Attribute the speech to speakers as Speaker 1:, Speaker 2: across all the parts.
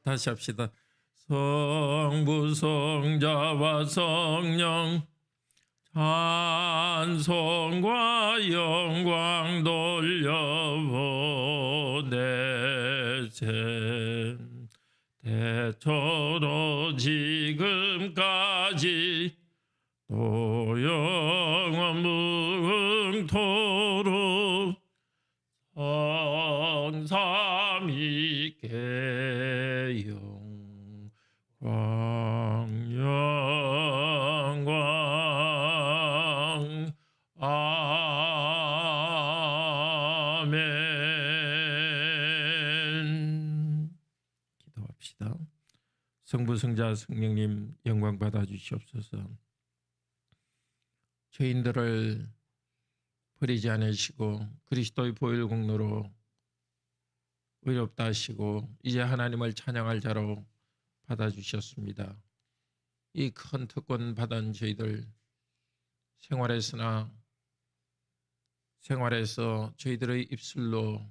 Speaker 1: 다시 합시다. 성부 성자와 성령 찬송과 영광 돌려보내세. 대처로 지금까지 또 영원 무궁토록 성삼위께 영광 아멘. 기도합시다. 성부 성자 성령님 영광 받아 주시옵소서. 죄인들을 버리지 않으시고 그리스도의 보혈 공로로 의롭다 하시고 이제 하나님을 찬양할 자로 받아주셨습니다. 이 큰 특권 받은 저희들 생활에서 저희들의 입술로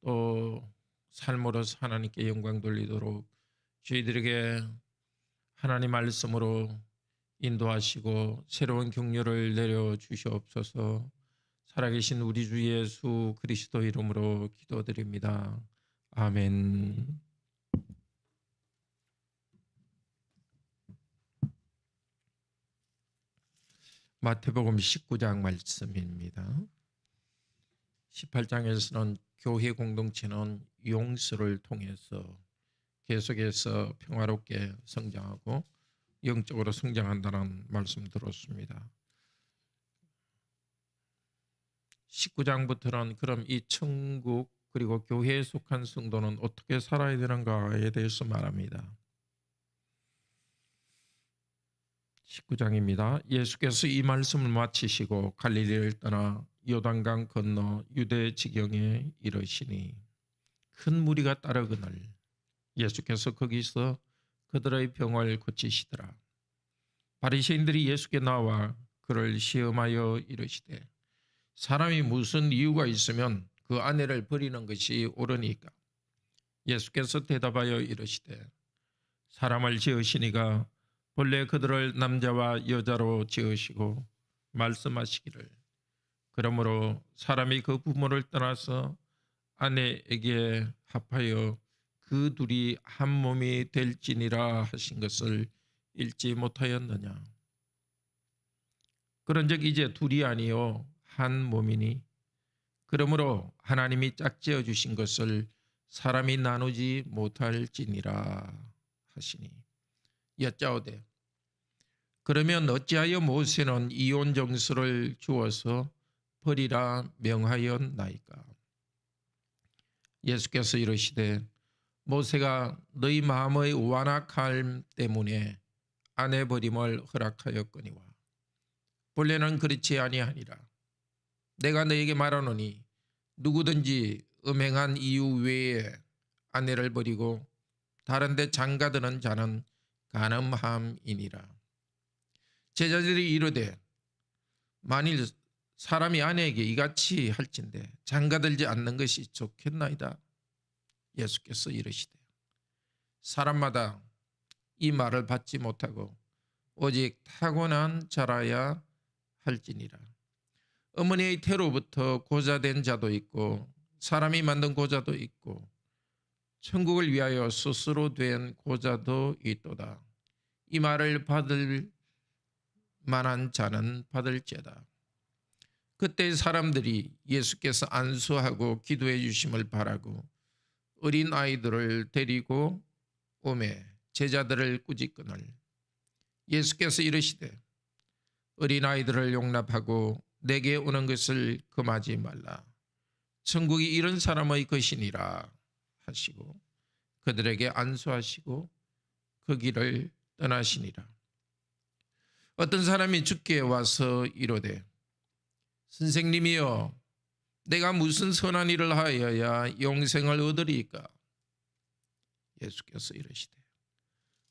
Speaker 1: 또 삶으로서 하나님께 영광 돌리도록 저희들에게 하나님 말씀으로 인도하시고 새로운 격려를 내려주시옵소서. 살아계신 우리 주 예수 그리스도 이름으로 기도드립니다. 아멘. 마태복음 19장 말씀입니다. 18장에서는 교회 공동체는 용서를 통해서 계속해서 평화롭게 성장하고 영적으로 성장한다는 말씀 들었습니다. 19장부터는 그럼 이 천국 그리고 교회에 속한 성도는 어떻게 살아야 되는가에 대해서 말합니다. 19장입니다. 예수께서 이 말씀을 마치시고 갈릴리를 떠나 요단강 건너 유대 지경에 이르시니 큰 무리가 따르거늘 예수께서 거기서 그들의 병을 고치시더라. 바리새인들이 예수께 나와 그를 시험하여 이르시되 사람이 무슨 이유가 있으면 그 아내를 버리는 것이 옳으니까? 예수께서 대답하여 이르시되 사람을 지으시니가 본래 그들을 남자와 여자로 지으시고 말씀하시기를 그러므로 사람이 그 부모를 떠나서 아내에게 합하여 그 둘이 한 몸이 될지니라 하신 것을 읽지 못하였느냐? 그런즉 이제 둘이 아니요 한 몸이니 그러므로 하나님이 짝지어 주신 것을 사람이 나누지 못할지니라 하시니 여짜오되 그러면 어찌하여 모세는 이혼 정서를 주어서 버리라 명하였나이까? 예수께서 이르시되 모세가 너희 마음의 완악함 때문에 아내 버림을 허락하였거니와 본래는 그렇지 아니하니라. 내가 너에게 말하노니 누구든지 음행한 이유 외에 아내를 버리고 다른 데 장가드는 자는 간음함이니라. 제자들이 이르되 만일 사람이 아내에게 이같이 할진대 장가들지 않는 것이 좋겠나이다. 예수께서 이르시되 사람마다 이 말을 받지 못하고 오직 타고난 자라야 할지니라. 어머니의 태로부터 고자된 자도 있고 사람이 만든 고자도 있고 천국을 위하여 스스로 된 고자도 있도다. 이 말을 받을 만한 자는 받을지어다. 그때 사람들이 예수께서 안수하고 기도해 주심을 바라고 어린 아이들을 데리고 오매 제자들을 꾸짖거늘 예수께서 이르시되 어린 아이들을 용납하고 내게 오는 것을 금하지 말라. 천국이 이런 사람의 것이니라 하시고 그들에게 안수하시고 그 길을 떠나시니라. 어떤 사람이 주께 와서 이르되 선생님이여 내가 무슨 선한 일을 하여야 영생을 얻으리이까? 예수께서 이르시되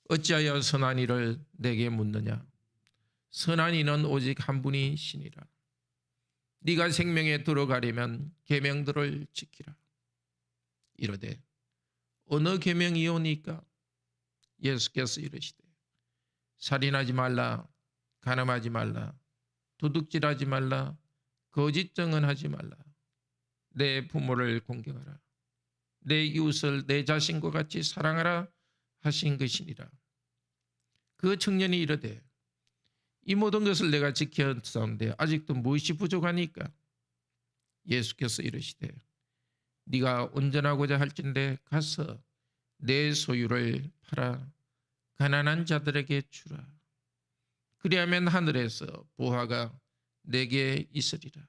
Speaker 1: 어찌하여 선한 일을 내게 묻느냐? 선한 이는 오직 한 분이시니라. 네가 생명에 들어가려면 계명들을 지키라. 이르되 어느 계명이오니까? 예수께서 이르시되 살인하지 말라, 간음하지 말라, 도둑질하지 말라, 거짓 증언하지 말라, 내 부모를 공경하라, 내 이웃을 내 자신과 같이 사랑하라 하신 것이니라. 그 청년이 이르되 이 모든 것을 내가 지켰사온데 아직도 무엇이 부족하니까? 예수께서 이르시되 네가 온전하고자 할진대 가서 내 소유를 팔아 가난한 자들에게 주라. 그리하면 하늘에서 보화가 내게 있으리라.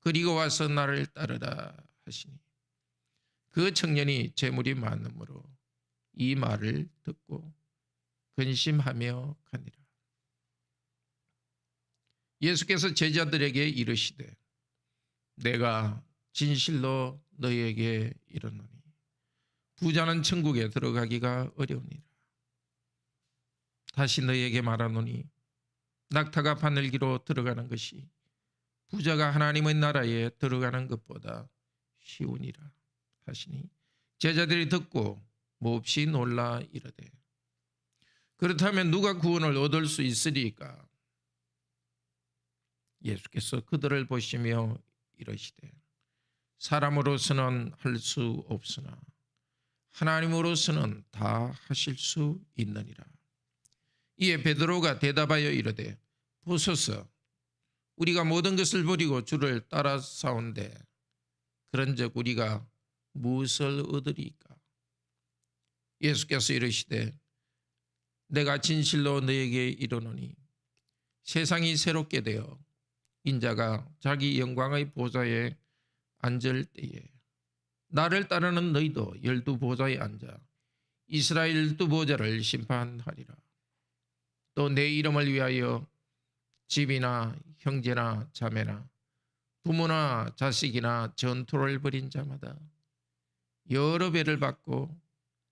Speaker 1: 그리고 와서 나를 따르라 하시니 그 청년이 재물이 많으므로 이 말을 듣고 근심하며 가니라. 예수께서 제자들에게 이르시되 내가 진실로 너희에게 이르노니 부자는 천국에 들어가기가 어려우니라. 다시 너희에게 말하노니 낙타가 바늘기로 들어가는 것이 부자가 하나님의 나라에 들어가는 것보다 쉬우니라 하시니 제자들이 듣고 몹시 놀라 이르되 그렇다면 누가 구원을 얻을 수 있으리까? 예수께서 그들을 보시며 이르시되 사람으로서는 할 수 없으나 하나님으로서는 다 하실 수 있느니라. 이에 베드로가 대답하여 이르되 보소서, 우리가 모든 것을 버리고 주를 따라사온데 그런즉 우리가 무엇을 얻으리까? 예수께서 이르시되 내가 진실로 너에게 이르노니 세상이 새롭게 되어 인자가 자기 영광의 보좌에 앉을 때에 나를 따르는 너희도 12보좌에 앉아 이스라엘 12보좌를 심판하리라. 또 내 이름을 위하여 집이나 형제나 자매나 부모나 자식이나 전투를 벌인 자마다 여러 배를 받고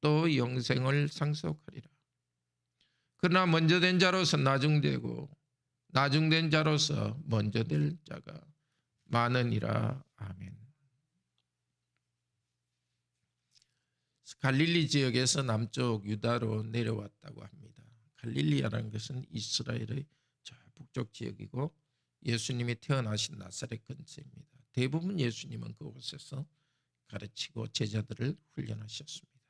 Speaker 1: 또 영생을 상속하리라. 그러나 먼저 된 자로서 나중되고 나중된 자로서 먼저 될 자가 많으니라. 아멘. 갈릴리 지역에서 남쪽 유다로 내려왔다고 합니다. 갈릴리아라는 것은 이스라엘의 저 북쪽 지역이고 예수님이 태어나신 나사렛 근처입니다. 대부분 예수님은 그곳에서 가르치고 제자들을 훈련하셨습니다.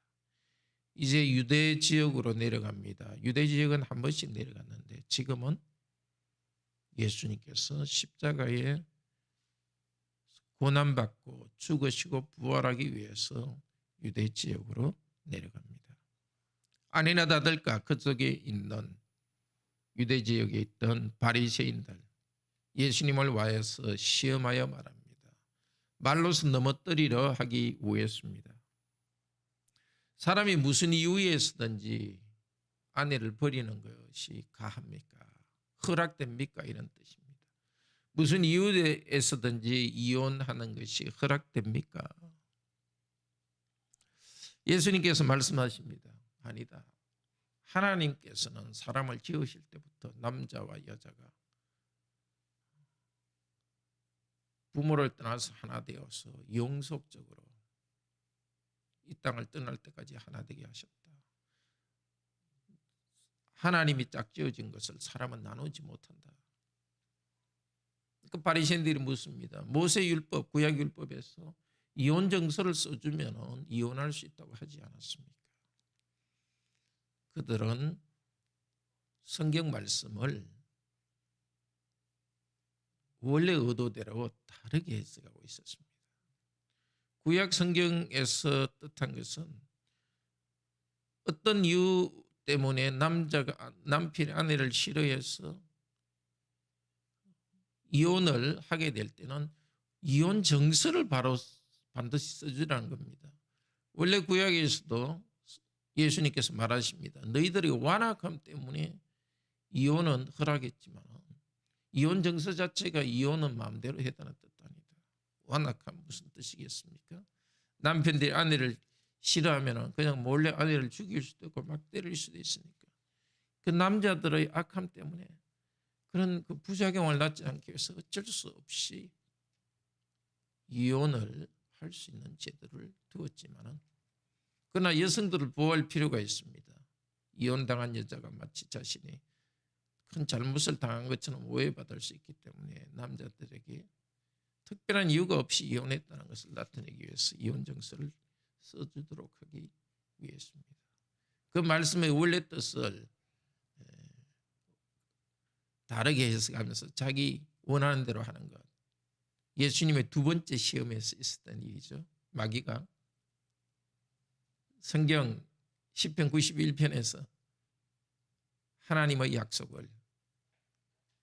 Speaker 1: 이제 유대 지역으로 내려갑니다. 유대 지역은 한 번씩 내려갔는데 지금은 예수님께서 십자가에 고난받고 죽으시고 부활하기 위해서 유대 지역으로 내려갑니다. 아니나 다를까 그쪽에 있는 유대 지역에 있던 바리새인들 예수님을 와해서 시험하여 말합니다. 말로서 넘어뜨리려 하기 위해서입니다. 사람이 무슨 이유에서든지 아내를 버리는 것이 가합니까? 허락됩니까? 이런 뜻입니다. 무슨 이유에서든지 이혼하는 것이 허락됩니까? 예수님께서 말씀하십니다. 아니다. 하나님께서는 사람을 지으실 때부터 남자와 여자가 부모를 떠나서 하나 되어서 영속적으로 이 땅을 떠날 때까지 하나 되게 하셨다. 하나님이 짝지어진 것을 사람은 나누지 못한다. 그 바리새인들이 묻습니다. 모세율법, 구약율법에서 이혼 정서를 써주면 이혼할 수 있다고 하지 않았습니까? 그들은 성경 말씀을 원래 의도대로 다르게 해석하고 있었습니다. 구약 성경에서 뜻한 것은 어떤 이유 때문에 남자가 남편이 아내를 싫어해서 이혼을 하게 될 때는 이혼 정서를 바로 반드시 써주라는 겁니다. 원래 구약에서도 예수님께서 말하십니다. 너희들이 완악함 때문에 이혼은 허락했지만 이혼 정서 자체가 이혼은 마음대로 해달라는 뜻 아니다. 완악함 무슨 뜻이겠습니까? 남편들이 아내를 싫어하면 그냥 몰래 아내를 죽일 수도 있고 막 때릴 수도 있으니까 그 남자들의 악함 때문에 그런 그 부작용을 낳지 않기 위해서 어쩔 수 없이 이혼을 할 수 있는 제도를 두었지만 그러나 여성들을 보호할 필요가 있습니다. 이혼당한 여자가 마치 자신이 큰 잘못을 당한 것처럼 오해받을 수 있기 때문에 남자들에게 특별한 이유가 없이 이혼했다는 것을 나타내기 위해서 이혼 정서를 써주도록 하기 위해서입니다. 그 말씀의 원래 뜻을 다르게 해석하면서 자기 원하는 대로 하는 것. 예수님의 두 번째 시험에서 있었던 일이죠. 마귀가 성경 시편 91편에서 하나님의 약속을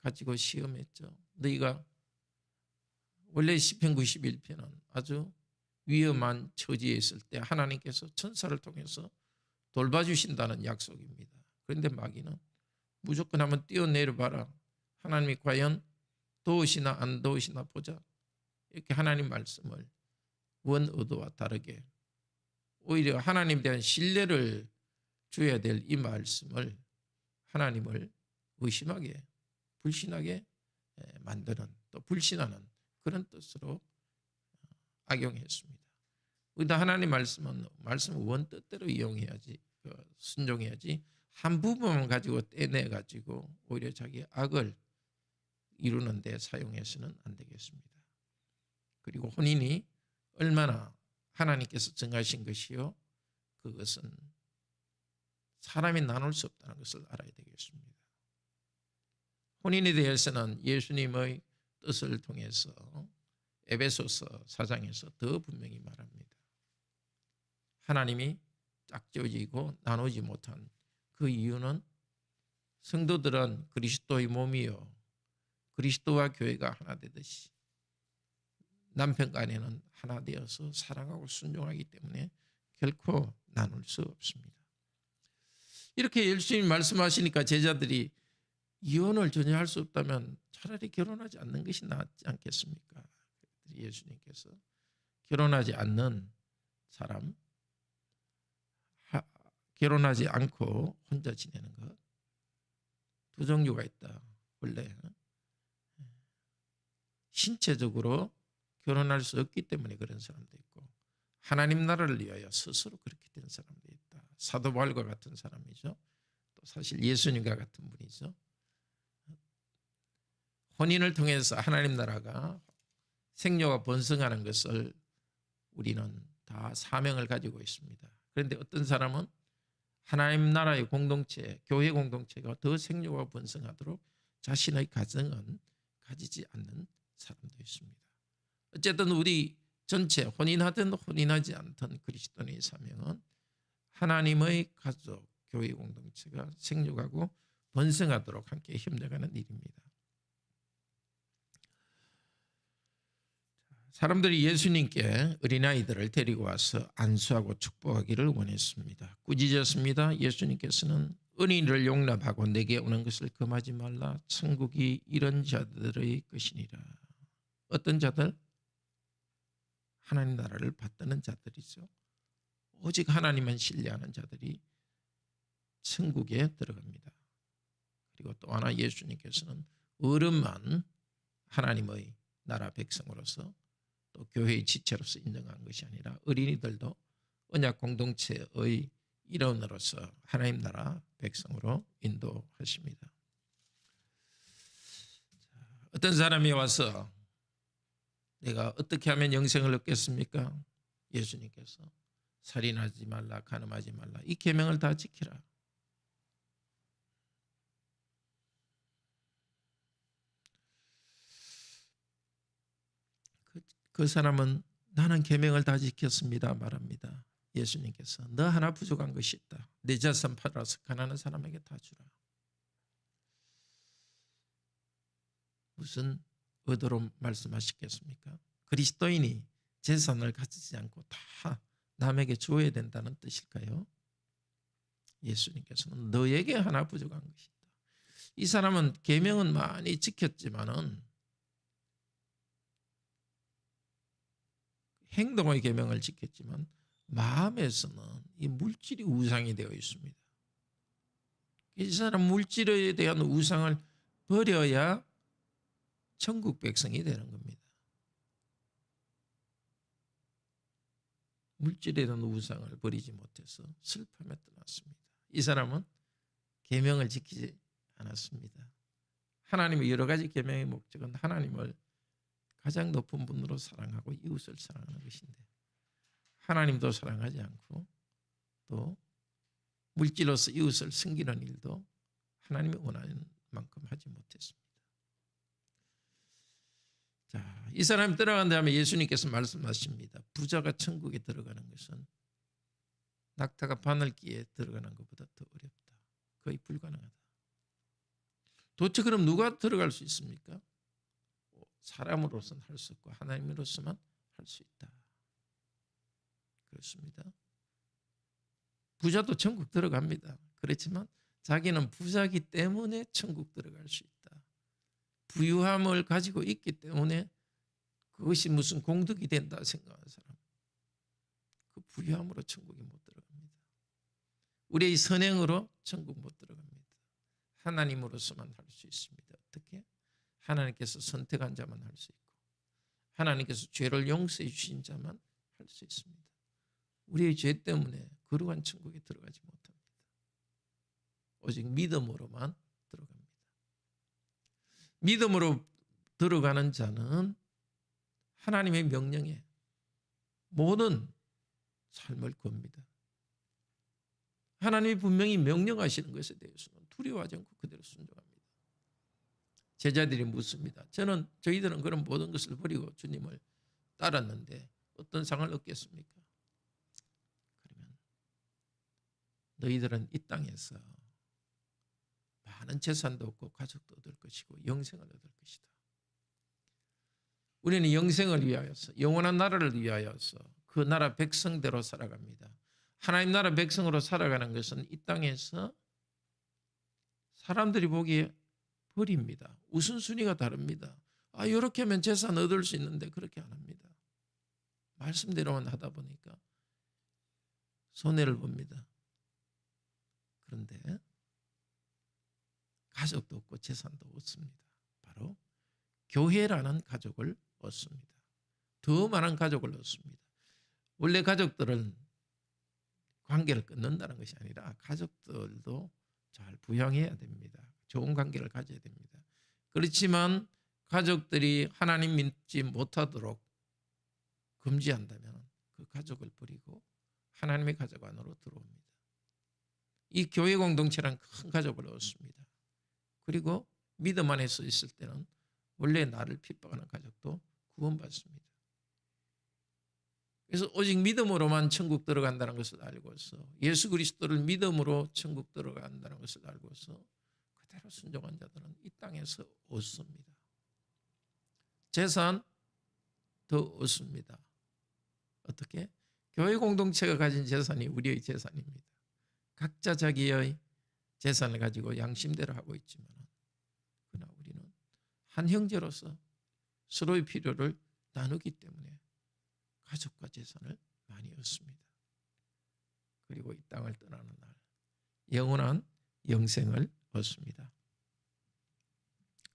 Speaker 1: 가지고 시험했죠. 너희가 원래 시편 91편은 아주 위험한 처지에 있을 때 하나님께서 천사를 통해서 돌봐주신다는 약속입니다. 그런데 마귀는 무조건 한번 뛰어내려 봐라. 하나님이 과연 도우시나 안 도우시나 보자. 이렇게 하나님 말씀을 원 의도와 다르게 오히려 하나님에 대한 신뢰를 줘야 될 이 말씀을 하나님을 의심하게 불신하게 만드는 또 불신하는 그런 뜻으로 악용했습니다. 우리도 하나님 말씀은 원 뜻대로 이용해야지 순종해야지 한 부분만 가지고 떼내 가지고 오히려 자기 악을 이루는 데 사용해서는 안 되겠습니다. 그리고 혼인이 얼마나 하나님께서 정하신 것이요 그것은 사람이 나눌 수 없다는 것을 알아야 되겠습니다. 혼인에 대해서는 예수님의 뜻을 통해서 에베소서 4장에서 더 분명히 말합니다. 하나님이 짝지어지고 나누지 못한 그 이유는 성도들은 그리스도의 몸이요 그리스도와 교회가 하나 되듯이 남편과 아내는 하나 되어서 사랑하고 순종하기 때문에 결코 나눌 수 없습니다. 이렇게 예수님이 말씀하시니까 제자들이 이혼을 전혀 할 수 없다면 차라리 결혼하지 않는 것이 낫지 않겠습니까? 예수님께서 결혼하지 않는 사람, 결혼하지 않고 혼자 지내는 것 두 종류가 있다. 원래 신체적으로 결혼할 수 없기 때문에 그런 사람도 있고 하나님 나라를 위하여 스스로 그렇게 된 사람도 있다. 사도 바울과 같은 사람이죠. 또 사실 예수님과 같은 분이죠. 혼인을 통해서 하나님 나라가 생녀가 번성하는 것을 우리는 다 사명을 가지고 있습니다. 그런데 어떤 사람은 하나님 나라의 공동체, 교회 공동체가 더 생녀가 번성하도록 자신의 가정은 가지지 않는 사람도 있습니다. 어쨌든 우리 전체 혼인하든 혼인하지 않든 그리스도인의 사명은 하나님의 가족, 교회 공동체가 생육하고 번성하도록 함께 협력하는 일입니다. 사람들이 예수님께 어린아이들을 데리고 와서 안수하고 축복하기를 원했습니다. 꾸짖었습니다. 예수님께서는 어린이를 용납하고 내게 오는 것을 금하지 말라. 천국이 이런 자들의 것이니라. 어떤 자들? 하나님 나라를 받드는 자들이죠. 오직 하나님만 신뢰하는 자들이 천국에 들어갑니다. 그리고 또 하나 예수님께서는 어른만 하나님의 나라 백성으로서 또 교회의 지체로서 인정한 것이 아니라 어린이들도 언약 공동체의 일원으로서 하나님 나라 백성으로 인도하십니다. 어떤 사람이 와서 내가 어떻게 하면 영생을 얻겠습니까? 예수님께서 살인하지 말라, 간음하지 말라, 이 계명을 다 지키라. 그 사람은 나는 계명을 다 지켰습니다 말합니다. 예수님께서 너 하나 부족한 것이 있다. 내 자산 팔아서 가난한 사람에게 다 주라. 무슨 의도로 말씀하시겠습니까? 그리스도인이 재산을 가지지 않고 다 남에게 줘야 된다는 뜻일까요? 예수님께서는 너에게 하나 부족한 것이 있다. 이 사람은 계명은 많이 지켰지만은 행동의 계명을 지켰지만 마음에서는 이 물질이 우상이 되어 있습니다. 이 사람 물질에 대한 우상을 버려야 천국 백성이 되는 겁니다. 물질에 대한 우상을 버리지 못해서 슬픔에 떠났습니다. 이 사람은 계명을 지키지 않았습니다. 하나님의 여러 가지 계명의 목적은 하나님을 가장 높은 분으로 사랑하고 이웃을 사랑하는 것인데 하나님도 사랑하지 않고 또 물질로서 이웃을 섬기는 일도 하나님이 원하는 만큼 하지 못했습니다. 자, 이 사람이 들어간 다음에 예수님께서 말씀하십니다. 부자가 천국에 들어가는 것은 낙타가 바늘기에 들어가는 것보다 더 어렵다. 거의 불가능하다. 도대체 그럼 누가 들어갈 수 있습니까? 사람으로서는 할 수 없고 하나님으로서만 할 수 있다. 그렇습니다. 부자도 천국 들어갑니다. 그렇지만 자기는 부자기 때문에 천국 들어갈 수 있다. 부유함을 가지고 있기 때문에 그것이 무슨 공덕이 된다 생각하는 사람, 그 부유함으로 천국에 못 들어갑니다. 우리의 선행으로 천국 못 들어갑니다. 하나님으로서만 할 수 있습니다. 어떻게? 하나님께서 선택한 자만 할 수 있고 하나님께서 죄를 용서해 주신 자만 할 수 있습니다. 우리의 죄 때문에 거룩한 천국에 들어가지 못합니다. 오직 믿음으로만 들어갑니다. 믿음으로 들어가는 자는 하나님의 명령에 모든 삶을 겁니다. 하나님이 분명히 명령하시는 것에 대해서는 두려워하지 않고 그대로 순종합니다. 제자들이 묻습니다. 저희들은 그런 모든 것을 버리고 주님을 따랐는데 어떤 상을 얻겠습니까? 그러면 너희들은 이 땅에서 많은 재산도 얻고 가족도 얻을 것이고 영생을 얻을 것이다. 우리는 영생을 위하여서 영원한 나라를 위하여서 그 나라 백성대로 살아갑니다. 하나님 나라 백성으로 살아가는 것은 이 땅에서 사람들이 보기에 버립니다. 우선순위가 다릅니다. 이렇게 하면 재산 얻을 수 있는데 그렇게 안 합니다. 말씀대로만 하다 보니까 손해를 봅니다. 그런데 가족도 없고 재산도 없습니다. 바로 교회라는 가족을 얻습니다. 더 많은 가족을 얻습니다. 원래 가족들은 관계를 끊는다는 것이 아니라 가족들도 잘 부양해야 됩니다. 좋은 관계를 가져야 됩니다. 그렇지만 가족들이 하나님 믿지 못하도록 금지한다면 그 가족을 버리고 하나님의 가족 안으로 들어옵니다. 이 교회 공동체란 큰 가족을 얻습니다. 그리고 믿음 안에 서 있을 때는 원래 나를 핍박하는 가족도 구원받습니다. 그래서 오직 믿음으로만 천국 들어간다는 것을 알고서 예수 그리스도를 믿음으로 천국 들어간다는 것을 알고서 그대로 순종한 자들은 이 땅에서 얻습니다. 재산 더 얻습니다. 어떻게? 교회 공동체가 가진 재산이 우리의 재산입니다. 각자 자기의 재산을 가지고 양심대로 하고 있지만 그러나 우리는 한 형제로서 서로의 필요를 나누기 때문에 가족과 재산을 많이 얻습니다. 그리고 이 땅을 떠나는 날 영원한 영생을 얻습니다.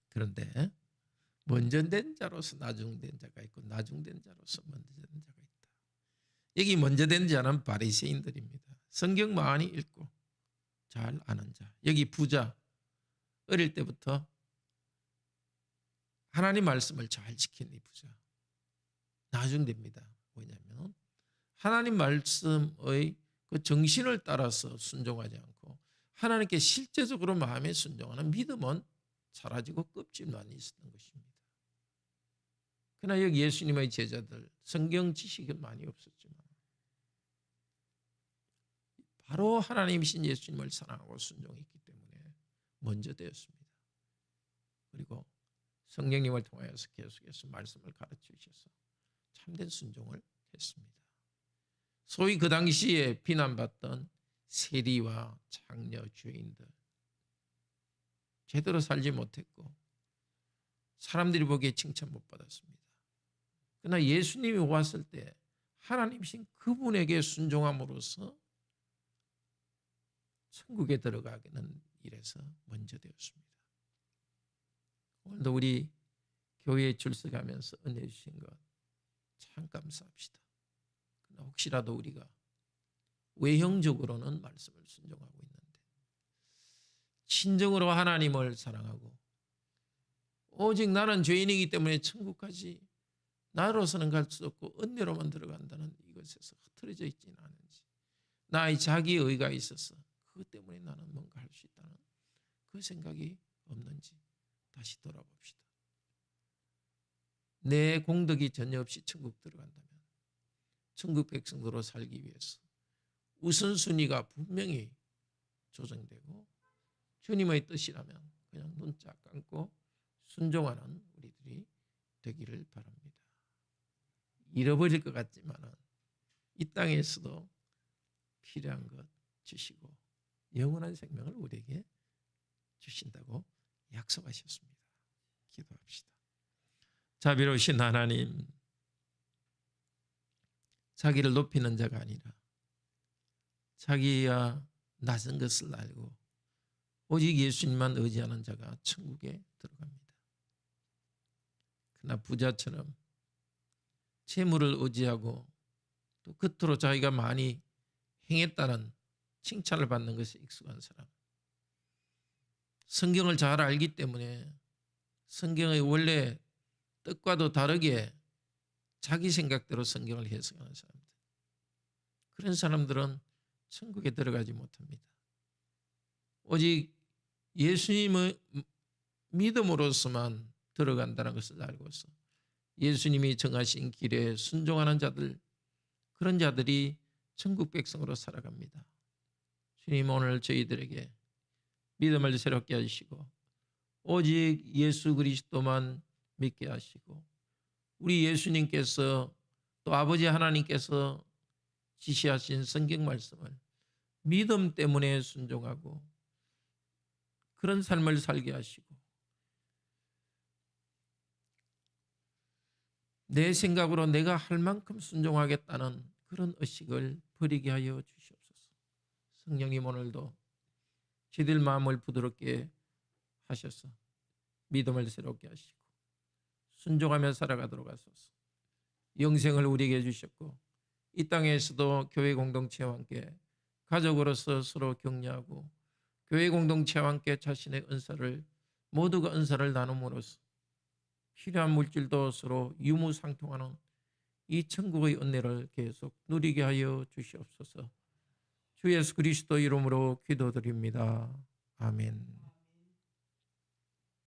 Speaker 1: 그런데 먼저 된 자로서 나중된 자가 있고 나중된 자로서 먼저 된 자가 있다. 여기 먼저 된 자는 바리새인들입니다. 성경 많이 읽고 잘 아는 자. 여기 부자, 어릴 때부터 하나님 말씀을 잘 지킨 이 부자. 나중됩니다. 뭐냐면 하나님 말씀의 그 정신을 따라서 순종하지 않고 하나님께 실제적으로 마음에 순종하는 믿음은 사라지고 껍질만 있었던 것입니다. 그러나 여기 예수님의 제자들 성경 지식은 많이 없었지만 바로 하나님이신 예수님을 사랑하고 순종했기 때문에 먼저 되었습니다. 그리고 성령님을 통하여서 계속해서 말씀을 가르쳐 주셔서 참된 순종을 했습니다. 소위 그 당시에 비난받던 세리와 장녀, 죄인들 제대로 살지 못했고 사람들이 보기에 칭찬 못 받았습니다. 그러나 예수님이 왔을 때 하나님이신 그분에게 순종함으로써 천국에 들어가는 일에서 먼저 되었습니다. 오늘도 우리 교회에 출석하면서 은혜 주신 것 참 감사합시다. 혹시라도 우리가 외형적으로는 말씀을 순종하고 있는데 진정으로 하나님을 사랑하고 오직 나는 죄인이기 때문에 천국까지 나로서는 갈 수 없고 은혜로만 들어간다는 이것에서 흐트러져 있지는 않은지, 나의 자기 의가 있어서 그것 때문에 나는 뭔가 할 수 있다는 그 생각이 없는지 다시 돌아봅시다. 내 공덕이 전혀 없이 천국 들어간다면 천국 백성으로 살기 위해서 우선순위가 분명히 조정되고 주님의 뜻이라면 그냥 눈짝 감고 순종하는 우리들이 되기를 바랍니다. 잃어버릴 것 같지만은 이 땅에서도 필요한 것 주시고 영원한 생명을 우리에게 주신다고 약속하셨습니다. 기도합시다. 자비로우신 하나님, 자기를 높이는 자가 아니라 자기야 낮은 것을 알고 오직 예수님만 의지하는 자가 천국에 들어갑니다. 그러나 부자처럼 재물을 의지하고 또 겉으로 자기가 많이 행했다는 칭찬을 받는 것에 익숙한 사람, 성경을 잘 알기 때문에 성경의 원래 뜻과도 다르게 자기 생각대로 성경을 해석하는 사람들, 그런 사람들은 천국에 들어가지 못합니다. 오직 예수님의 믿음으로서만 들어간다는 것을 알고서 예수님이 정하신 길에 순종하는 자들, 그런 자들이 천국 백성으로 살아갑니다. 주님, 오늘 저희들에게 믿음을 새롭게 하시고 오직 예수 그리스도만 믿게 하시고 우리 예수님께서 또 아버지 하나님께서 지시하신 성경 말씀을 믿음 때문에 순종하고 그런 삶을 살게 하시고 내 생각으로 내가 할 만큼 순종하겠다는 그런 의식을 버리게 하여 주시옵소서. 성령님, 오늘도 저희들 마음을 부드럽게 하셔서 믿음을 새롭게 하시고 순종하며 살아가도록 하소서. 영생을 우리에게 주셨고 이 땅에서도 교회 공동체와 함께 가족으로서 서로 격려하고 교회 공동체와 함께 자신의 은사를, 모두가 은사를 나눔으로써 필요한 물질도 서로 유무상통하는 이 천국의 은혜를 계속 누리게 하여 주시옵소서. 주 예수 그리스도 이름으로 기도드립니다. 아멘.